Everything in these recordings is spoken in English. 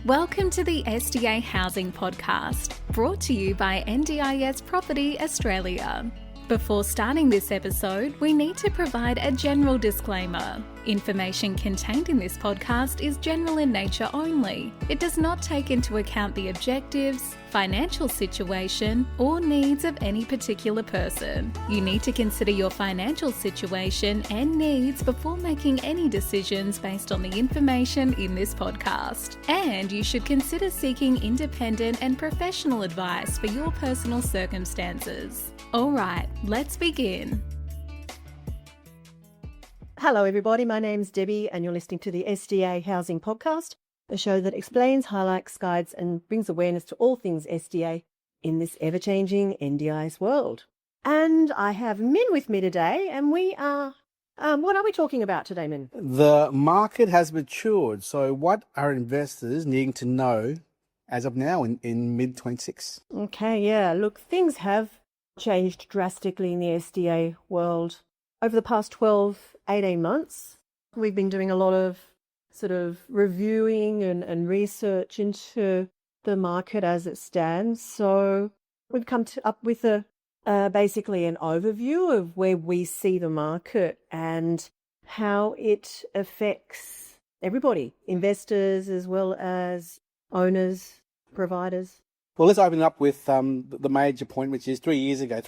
Welcome to the SDA Housing Podcast, brought to you by NDIS Property Australia. Before starting this episode, we need to provide a general disclaimer. Information contained in this podcast is general in nature only. It does not take into account the objectives, financial situation, or needs of any particular person. You need to consider your financial situation and needs before making any decisions based on the information in this podcast. And you should consider seeking independent and professional advice for your personal circumstances. All right, let's begin. Hello everybody, my name's Debbie and you're listening to the SDA Housing Podcast, a show that explains, highlights, guides and brings awareness to all things SDA in this ever-changing NDIS world. And I have Minh with me today, and we are, what are we talking about today, Minh? The market has matured, so what are investors needing to know as of now in mid-26? Okay, yeah, look, things have changed drastically in the SDA world. Over the past 18 months, we've been doing a lot of sort of reviewing and research into the market as it stands. So we've come up with basically an overview of where we see the market and how it affects everybody, investors as well as owners, providers. Well, let's open up with the major point, which is 4 years ago,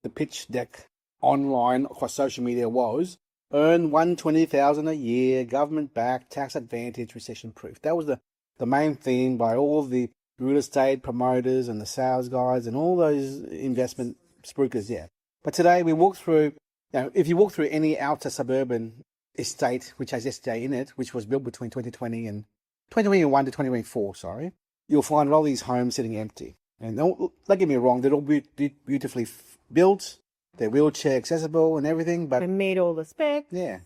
the pitch deck online across social media was earn $120,000 a year, government-backed, tax advantage, recession-proof. That was the main theme by all the real estate promoters and the sales guys and all those investment spruikers, yeah. But today we walk through, if you walk through any outer suburban estate which has SDA in it, which was built between 2021 to 2024, you'll find a lot of these homes sitting empty. And don't get me wrong, they're all beautifully built. They're wheelchair accessible and everything, but they meet all the specs. Yeah.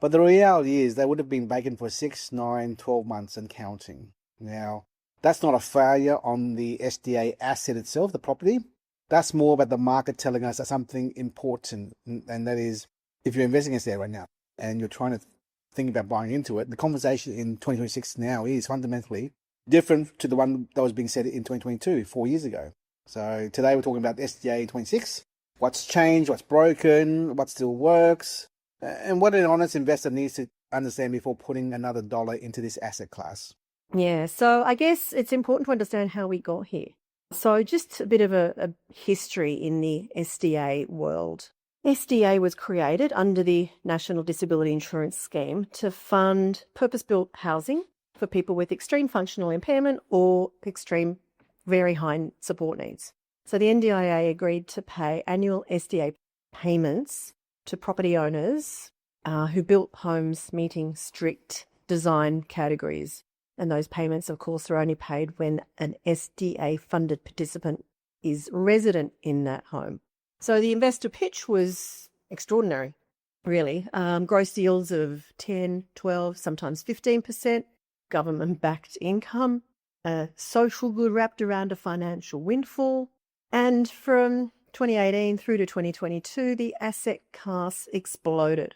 But the reality is they would have been vacant for 6, 9, 12 months and counting. Now, that's not a failure on the SDA asset itself, the property. That's more about the market telling us that something important, and that is, if you're investing in SDA right now and you're trying to think about buying into it, the conversation in 2026 now is fundamentally different to the one that was being said in 2022, 4 years ago. So today we're talking about SDA 26. What's changed, what's broken, what still works, and what an honest investor needs to understand before putting another dollar into this asset class. Yeah, so I guess it's important to understand how we got here. So just a bit of a history in the SDA world. SDA was created under the National Disability Insurance Scheme to fund purpose-built housing for people with extreme functional impairment or extreme very high support needs. So the NDIA agreed to pay annual SDA payments to property owners who built homes meeting strict design categories. And those payments, of course, are only paid when an SDA-funded participant is resident in that home. So the investor pitch was extraordinary, really. Gross yields of 10, 12, sometimes 15%, government-backed income, a social good wrapped around a financial windfall. And from 2018 through to 2022, the asset class exploded.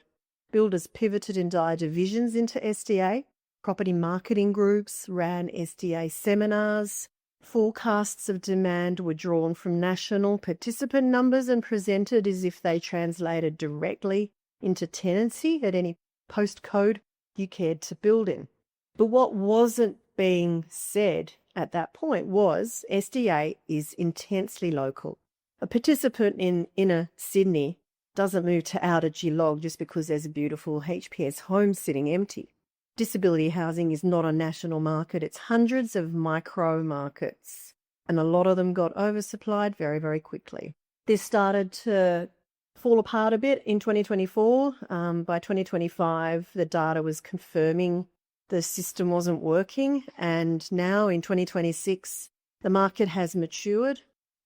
Builders pivoted entire divisions into SDA. Property marketing groups ran SDA seminars. Forecasts of demand were drawn from national participant numbers and presented as if they translated directly into tenancy at any postcode you cared to build in. But what wasn't being said at that point was SDA is intensely local. A participant in inner Sydney doesn't move to outer Geelong just because there's a beautiful HPS home sitting empty. Disability housing is not a national market. It's hundreds of micro markets, and a lot of them got oversupplied very, very quickly. This started to fall apart a bit in 2024. By 2025, the data was confirming the system wasn't working, and now in 2026, the market has matured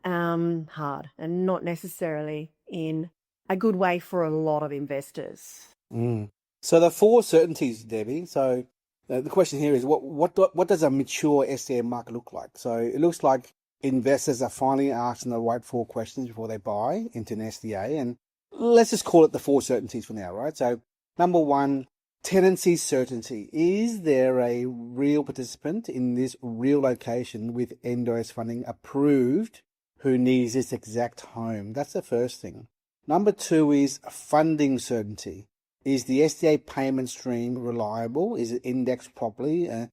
hard and not necessarily in a good way for a lot of investors. So the 4 certainties, Debbie. So the question here is, what does a mature SDA market look like? So it looks like investors are finally asking the right 4 questions before they buy into an SDA, and let's just call it the 4 certainties for now, right? So number 1, tenancy certainty. Is there a real participant in this real location with NDIS funding approved who needs this exact home? That's the first thing. Number 2 is funding certainty. Is the SDA payment stream reliable? Is it indexed properly and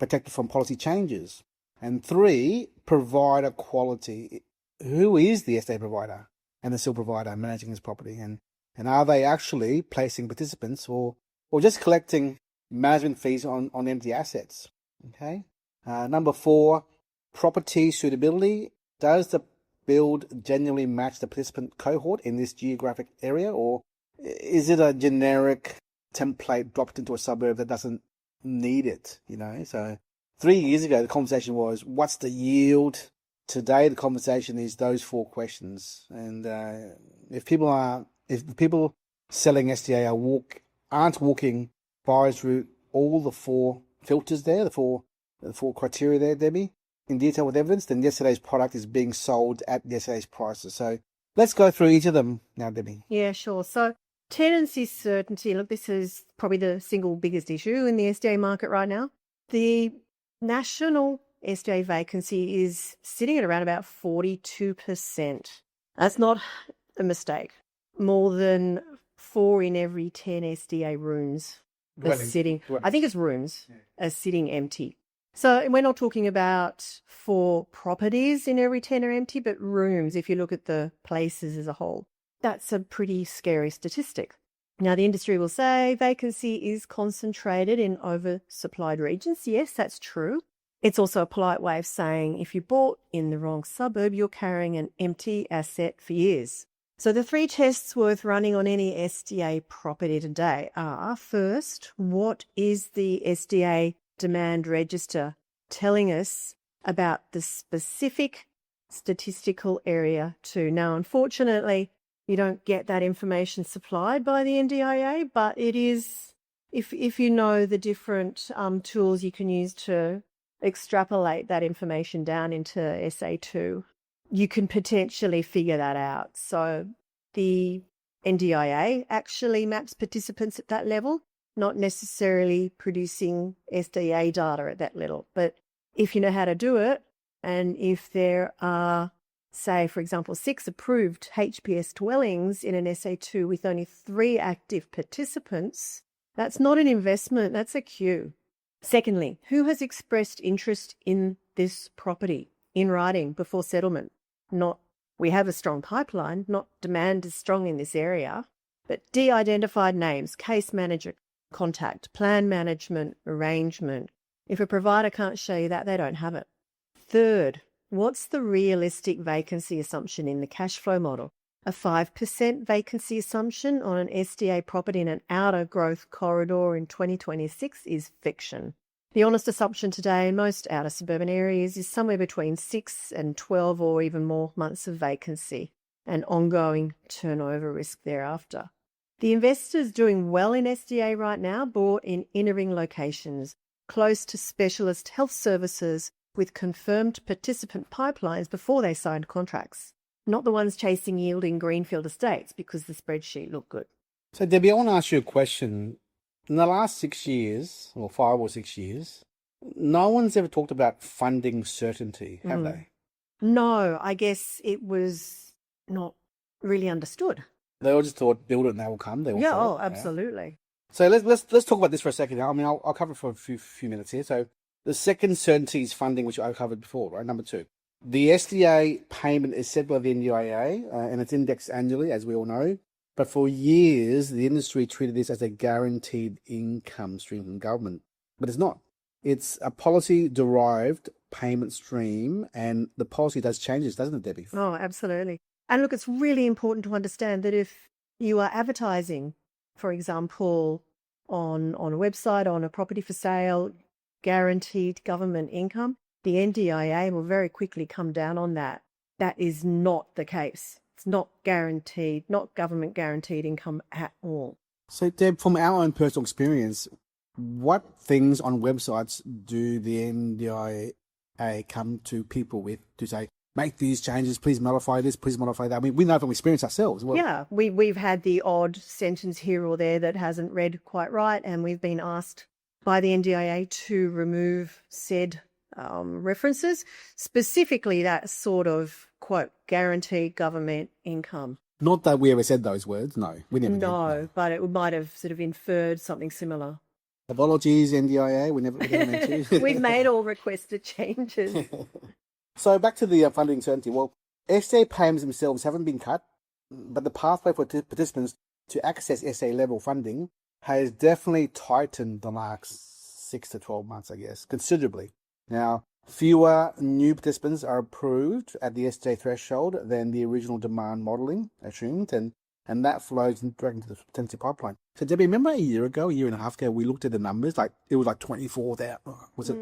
protected from policy changes? And 3, provider quality. Who is the SDA provider and the SIL provider managing this property? And are they actually placing participants or just collecting management fees on empty assets? Okay. Number 4, property suitability. Does the build genuinely match the participant cohort in this geographic area, or is it a generic template dropped into a suburb that doesn't need it? So 3 years ago, the conversation was, what's the yield? Today, the conversation is those 4 questions. And if the people selling SDA aren't walking buyers through all the 4 filters there, the four criteria there, Debbie, in detail with evidence, then yesterday's product is being sold at yesterday's prices. So let's go through each of them now, Debbie. Yeah, sure. So tenancy certainty, look, this is probably the single biggest issue in the SDA market right now. The national SDA vacancy is sitting at around about 42%. That's not a mistake. More than 4 in every 10 SDA rooms are sitting, I think it's rooms, are sitting empty. So we're not talking about 4 properties in every 10 are empty, but rooms, if you look at the places as a whole. That's a pretty scary statistic. Now, the industry will say vacancy is concentrated in oversupplied regions. Yes, that's true. It's also a polite way of saying if you bought in the wrong suburb, you're carrying an empty asset for years. So the 3 tests worth running on any SDA property today are, first, what is the SDA demand register telling us about the specific statistical area too? Now, unfortunately, you don't get that information supplied by the NDIA, but it is, if you know the different tools you can use to extrapolate that information down into SA2, you can potentially figure that out. So the NDIA actually maps participants at that level, not necessarily producing SDA data at that level. But if you know how to do it, and if there are, say, for example, 6 approved HPS dwellings in an SA2 with only 3 active participants, that's not an investment, that's a queue. Secondly, who has expressed interest in this property in writing before settlement? Not, we have a strong pipeline, not demand is strong in this area, but de-identified names, case manager, contact, plan management, arrangement. If a provider can't show you that, they don't have it. Third, what's the realistic vacancy assumption in the cash flow model? A 5% vacancy assumption on an SDA property in an outer growth corridor in 2026 is fiction. The honest assumption today in most outer suburban areas is somewhere between 6 and 12 or even more months of vacancy and ongoing turnover risk thereafter. The investors doing well in SDA right now bought in inner-ring locations, close to specialist health services with confirmed participant pipelines before they signed contracts, not the ones chasing yield in greenfield estates because the spreadsheet looked good. So, Debbie, I want to ask you a question. In the last 6 years, or 5 or 6 years, no one's ever talked about funding certainty, have they? No, I guess it was not really understood. They all just thought, build it and they will come. They will fall. Absolutely. Yeah. So let's talk about this for a second. I mean, I'll cover it for a few minutes here. So the second certainty is funding, which I covered before, right? Number 2. The SDA payment is set by the NDIA and it's indexed annually, as we all know. But for years, the industry treated this as a guaranteed income stream from government. But it's not. It's a policy-derived payment stream, and the policy does change, doesn't it, Debbie? Oh, absolutely. And look, it's really important to understand that if you are advertising, for example, on a website, on a property for sale, guaranteed government income, the NDIA will very quickly come down on that. That is not the case. It's not guaranteed, not government guaranteed income at all. So, Deb, from our own personal experience, what things on websites do the NDIA come to people with to say, make these changes, please modify this, please modify that. I mean, we know from experience ourselves. Well, Yeah, we've had the odd sentence here or there that hasn't read quite right, and we've been asked by the NDIA to remove said references, specifically that sort of, quote, guaranteed government income. not that we ever said those words. No, we never did. No, but it might have sort of inferred something similar. Apologies, NDIA. We never meant to. We've made all requested changes. So back to the funding certainty. Well, SDA payments themselves haven't been cut, but the pathway for participants to access SDA level funding has definitely tightened the last 6 to 12 months, I guess, considerably. Now, fewer new participants are approved at the SDA threshold than the original demand modelling assumed, and that flows directly into the tenancy pipeline. So, Debbie, remember a year and a half ago, we looked at the numbers, like it was like 24,000. Was it?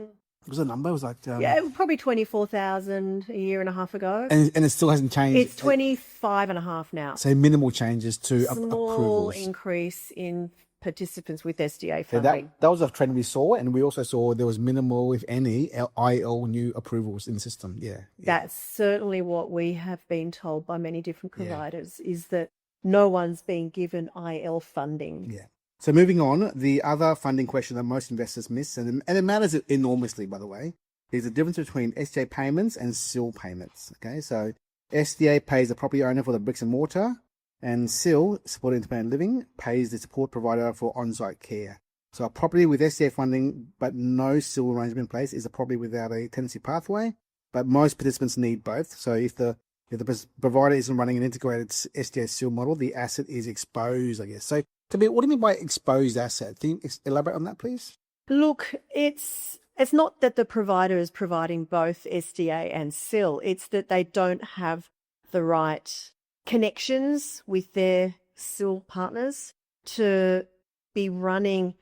Was the number? It was like Yeah, it was probably 24,000 a year and a half ago. and it still hasn't changed. It's 25 and a half now. So minimal changes to Small approvals. increase in participants with SDA So funding. that was a trend we saw, and we also saw there was minimal, if any, IL new approvals in the system. Yeah. That's certainly what we have been told by many different providers, is that no one's been given IL funding. Yeah. So moving on, the other funding question that most investors miss, and it matters enormously, by the way, is the difference between SDA payments and SIL payments. Okay, so SDA pays the property owner for the bricks and mortar, and SIL, Supported Independent Living, pays the support provider for on-site care. So a property with SDA funding but no SIL arrangement in place is a property without a tenancy pathway, but most participants need both. So if the provider isn't running an integrated SDA SIL model, the asset is exposed, I guess. So, what do you mean by exposed asset? Can you elaborate on that, please? Look, it's not that the provider is providing both SDA and SIL. It's that they don't have the right connections with their SIL partners to be running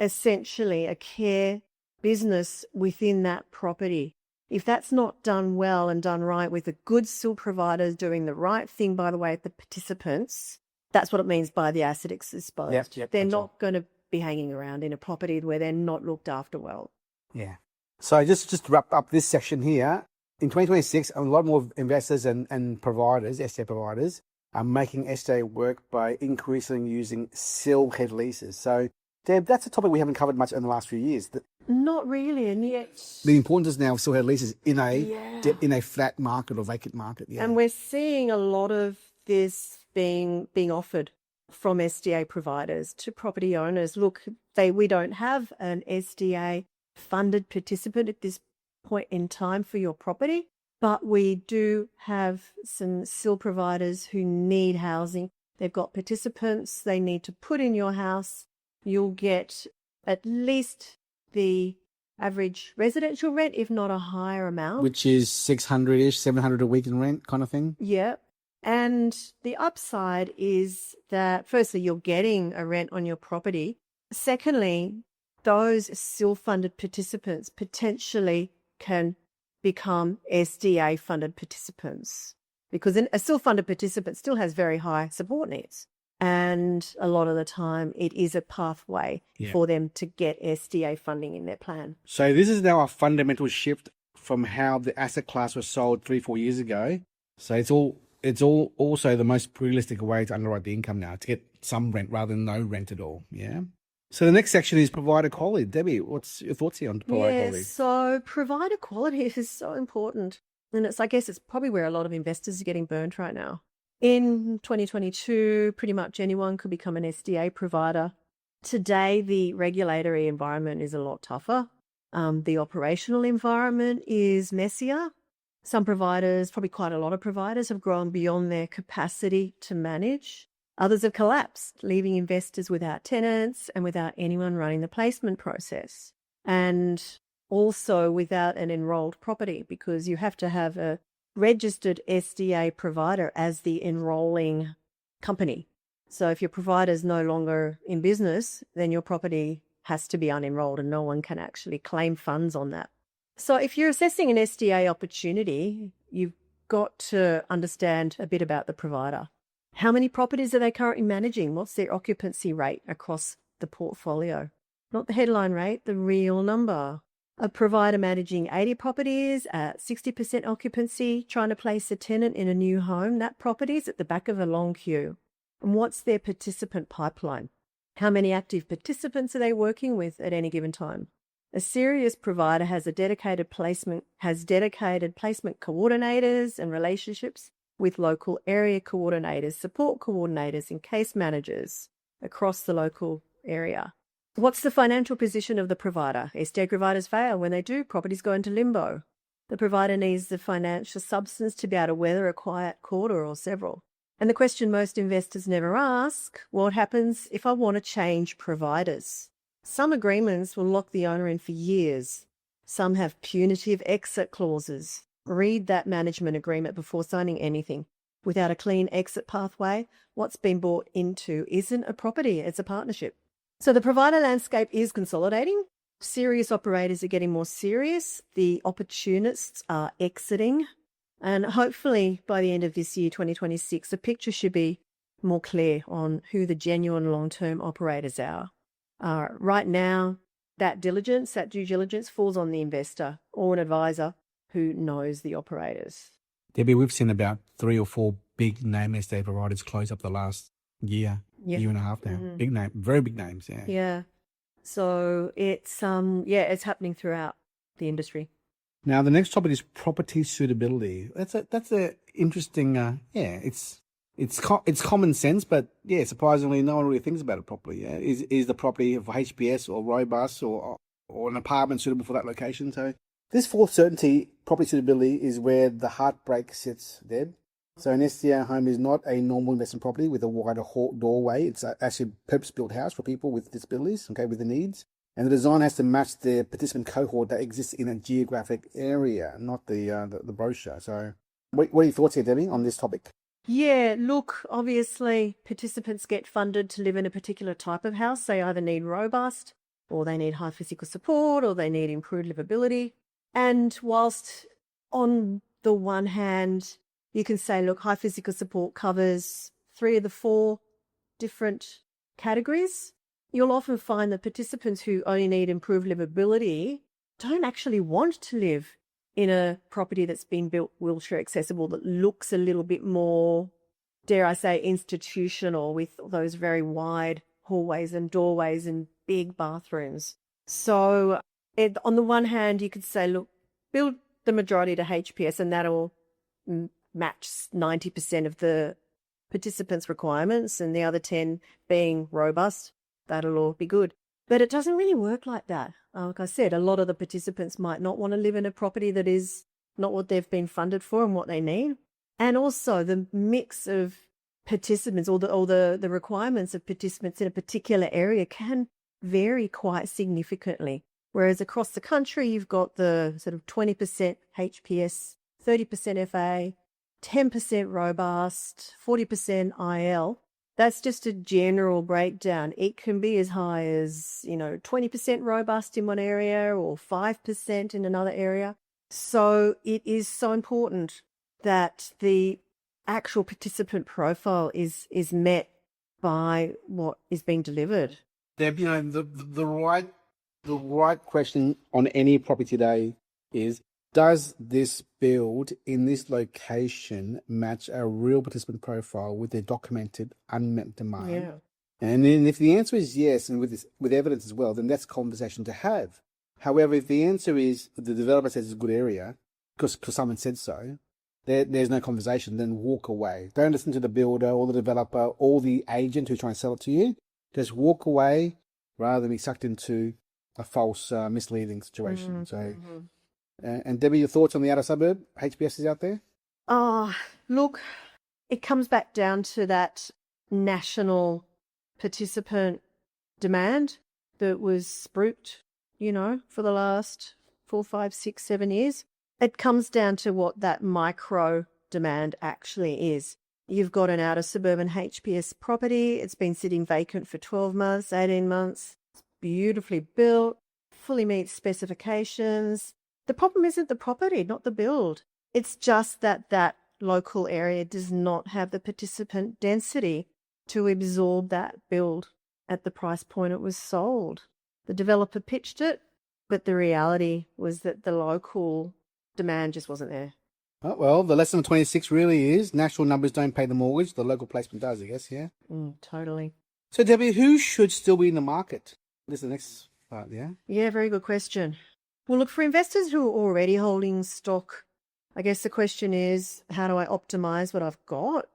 essentially a care business within that property. If that's not done well and done right with a good SIL provider doing the right thing, by the way, at the participants, that's what it means by the asset exposed. Yep, they're not going to be hanging around in a property where they're not looked after well. Yeah. So just to wrap up this section here, in 2026, a lot more investors and providers, SDA providers, are making SDA work by increasingly using SIL head leases. So, Deb, that's a topic we haven't covered much in the last few years. Not really, and yet The importance now of SIL head leases in a flat market or vacant market. Yeah. And we're seeing a lot of this being offered from SDA providers to property owners. Look, we don't have an SDA funded participant at this point in time for your property, but we do have some SIL providers who need housing. They've got participants they need to put in your house. You'll get at least the average residential rent, if not a higher amount. Which is 600-ish, 700 a week in rent kind of thing? Yeah. And the upside is that, firstly, you're getting a rent on your property. Secondly, those SIL-funded participants potentially can become SDA-funded participants, because a SIL-funded participant still has very high support needs. And a lot of the time, it is a pathway for them to get SDA funding in their plan. So this is now a fundamental shift from how the asset class was sold 3-4 years ago. So it's all also the most realistic way to underwrite the income now, to get some rent rather than no rent at all. Yeah. So the next section is provider quality. Debbie, what's your thoughts here on provider quality? So provider quality is so important. And I guess it's probably where a lot of investors are getting burnt right now. In 2022, pretty much anyone could become an SDA provider. Today, the regulatory environment is a lot tougher. The operational environment is messier. Some providers, probably quite a lot of providers, have grown beyond their capacity to manage. Others have collapsed, leaving investors without tenants and without anyone running the placement process. And also without an enrolled property, because you have to have a registered SDA provider as the enrolling company. So if your provider is no longer in business, then your property has to be unenrolled and no one can actually claim funds on that. So if you're assessing an SDA opportunity, you've got to understand a bit about the provider. How many properties are they currently managing? What's their occupancy rate across the portfolio? Not the headline rate, the real number. A provider managing 80 properties at 60% occupancy, trying to place a tenant in a new home, that property is at the back of a long queue. And what's their participant pipeline? How many active participants are they working with at any given time? A serious provider has dedicated placement coordinators and relationships with local area coordinators, support coordinators, and case managers across the local area. What's the financial position of the provider? SDA providers fail. When they do, properties go into limbo. The provider needs the financial substance to be able to weather a quiet quarter or several. And the question most investors never ask, what happens if I want to change providers? Some agreements will lock the owner in for years. Some have punitive exit clauses. Read that management agreement before signing anything. Without a clean exit pathway, what's been bought into isn't a property, it's a partnership. So the provider landscape is consolidating. Serious operators are getting more serious. The opportunists are exiting. And hopefully by the end of this year, 2026, the picture should be more clear on who the genuine long-term operators are. Right now, that due diligence falls on the investor or an advisor who knows the operators. Debbie, we've seen about 3 or 4 big name SDA providers close up the last year and a half now. Mm-hmm. Big name, very big names. Yeah. Yeah. So it's happening throughout the industry. Now the next topic is property suitability. That's a interesting. It's common sense, but surprisingly, no one really thinks about it properly. Yeah? Is the property for HPS or robust or an apartment suitable for that location? So this fourth certainty, property suitability, is where the heartbreak sits, Deb. So an SDA home is not a normal investment property with a wider doorway. It's actually a purpose-built house for people with disabilities, with the needs. And the design has to match the participant cohort that exists in a geographic area, not the brochure. So what are your thoughts here, Debbie, on this topic? Yeah, look, obviously participants get funded to live in a particular type of house. They either need robust or they need high physical support or they need improved livability. And whilst on the one hand, you can say, look, high physical support covers 3 of the 4 different categories, you'll often find that participants who only need improved livability don't actually want to live in a property that's been built wheelchair accessible that looks a little bit more, dare I say, institutional with those very wide hallways and doorways and big bathrooms. So on the one hand, you could say, look, build the majority to HPS and that'll match 90% of the participants' requirements and the other 10 being robust. That'll all be good. But it doesn't really work like that. Like I said, a lot of the participants might not want to live in a property that is not what they've been funded for and what they need. And also the mix of participants or the requirements of participants in a particular area can vary quite significantly. Whereas across the country, you've got the sort of 20% HPS, 30% FA, 10% robust, 40% IL. That's just a general breakdown. It can be as high as, 20% robust in one area or 5% in another area. So it is so important that the actual participant profile is met by what is being delivered. Deb, the right question on any property today is, does this build in this location match a real participant profile with their documented unmet demand? Yeah. And then if the answer is yes, and with evidence as well, then that's a conversation to have. However, if the answer is the developer says it's a good area because someone said so, there's no conversation. Then walk away. Don't listen to the builder or the developer or the agent who's trying to sell it to you. Just walk away rather than be sucked into a false, misleading situation. And Debbie, your thoughts on the outer suburb HPS is out there? Look, it comes back down to that national participant demand that was spruiked, for the last 4, 5, 6, 7 years. It comes down to what that micro demand actually is. You've got an outer suburban HPS property. It's been sitting vacant for 12 months, 18 months. It's beautifully built, fully meets specifications. The problem isn't the property, not the build. It's just that local area does not have the participant density to absorb that build at the price point it was sold. The developer pitched it. But the reality was that the local demand just wasn't there. Oh, well, the lesson of 26 really is national numbers don't pay the mortgage. The local placement does, I guess, yeah? Totally. So, Debbie, who should still be in the market? This is the next part, yeah? Yeah, very good question. Well, look, for investors who are already holding stock, I guess the question is, how do I optimize what I've got?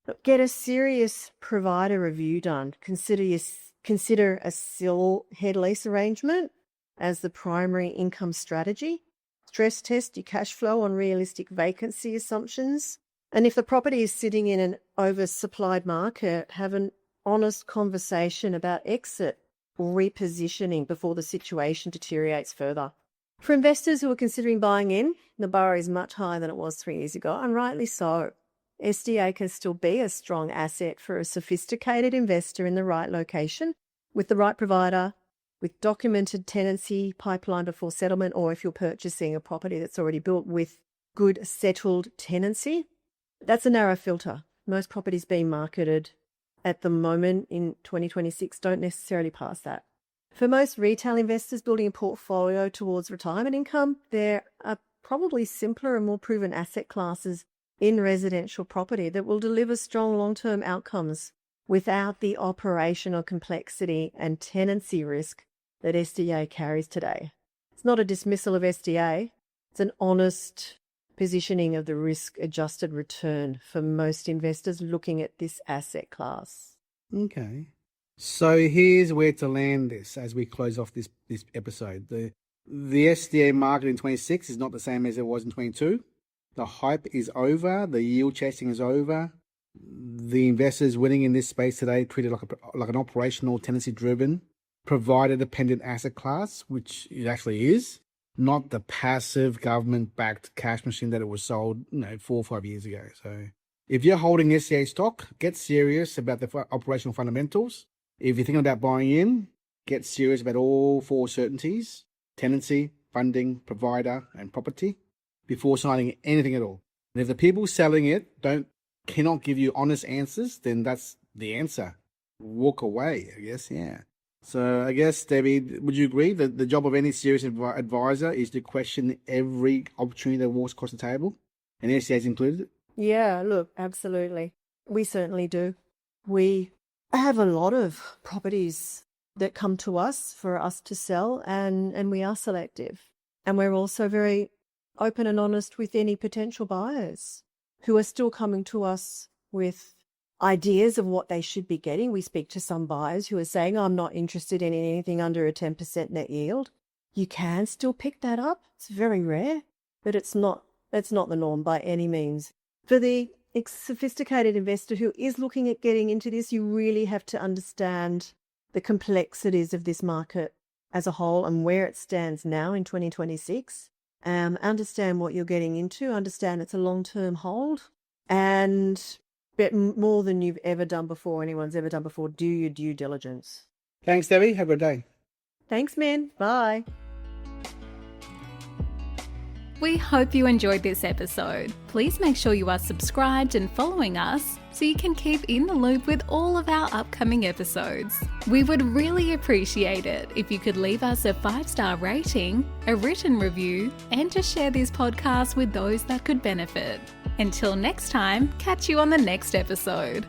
Look, get a serious provider review done. Consider a SIL head lease arrangement as the primary income strategy. Stress test your cash flow on realistic vacancy assumptions. And if the property is sitting in an oversupplied market, have an honest conversation about exit or repositioning before the situation deteriorates further. For investors who are considering buying in, the bar is much higher than it was 3 years ago, and rightly so. SDA can still be a strong asset for a sophisticated investor in the right location, with the right provider, with documented tenancy pipeline before settlement, or if you're purchasing a property that's already built with good settled tenancy. That's a narrow filter. Most properties being marketed at the moment in 2026 don't necessarily pass that. For most retail investors building a portfolio towards retirement income, there are probably simpler and more proven asset classes in residential property that will deliver strong long-term outcomes without the operational complexity and tenancy risk that SDA carries today. It's not a dismissal of SDA. It's an honest positioning of the risk-adjusted return for most investors looking at this asset class. Okay. So here's where to land this as we close off this episode. The SDA market in 26 is not the same as it was in 22. The hype is over. The yield chasing is over. The investors winning in this space today treated like an operational tenancy-driven, provider-dependent asset class, which it actually is, not the passive government-backed cash machine that it was sold 4 or 5 years ago. So if you're holding SDA stock, get serious about the operational fundamentals. If you're thinking about buying in, get serious about all 4 certainties: tenancy, funding, provider, and property before signing anything at all. And if the people selling it cannot give you honest answers, then that's the answer. Walk away, I guess, yeah. So I guess, Debbie, would you agree that the job of any serious advisor is to question every opportunity that walks across the table, and SDA is included? Yeah, look, absolutely. We certainly do. We have a lot of properties that come to us for us to sell, and we are selective. And we're also very open and honest with any potential buyers who are still coming to us with ideas of what they should be getting. We speak to some buyers who are saying, I'm not interested in anything under a 10% net yield. You can still pick that up. It's very rare, but that's not the norm by any means. For the sophisticated investor who is looking at getting into this, you really have to understand the complexities of this market as a whole and where it stands now in 2026. Understand what you're getting into, understand it's a long-term hold, and bet more than you've ever done before, anyone's ever done before, do your due diligence. Thanks, Debbie. Have a good day. Thanks, Minh. Bye. We hope you enjoyed this episode. Please make sure you are subscribed and following us so you can keep in the loop with all of our upcoming episodes. We would really appreciate it if you could leave us a 5-star rating, a written review, and to share this podcast with those that could benefit. Until next time, catch you on the next episode.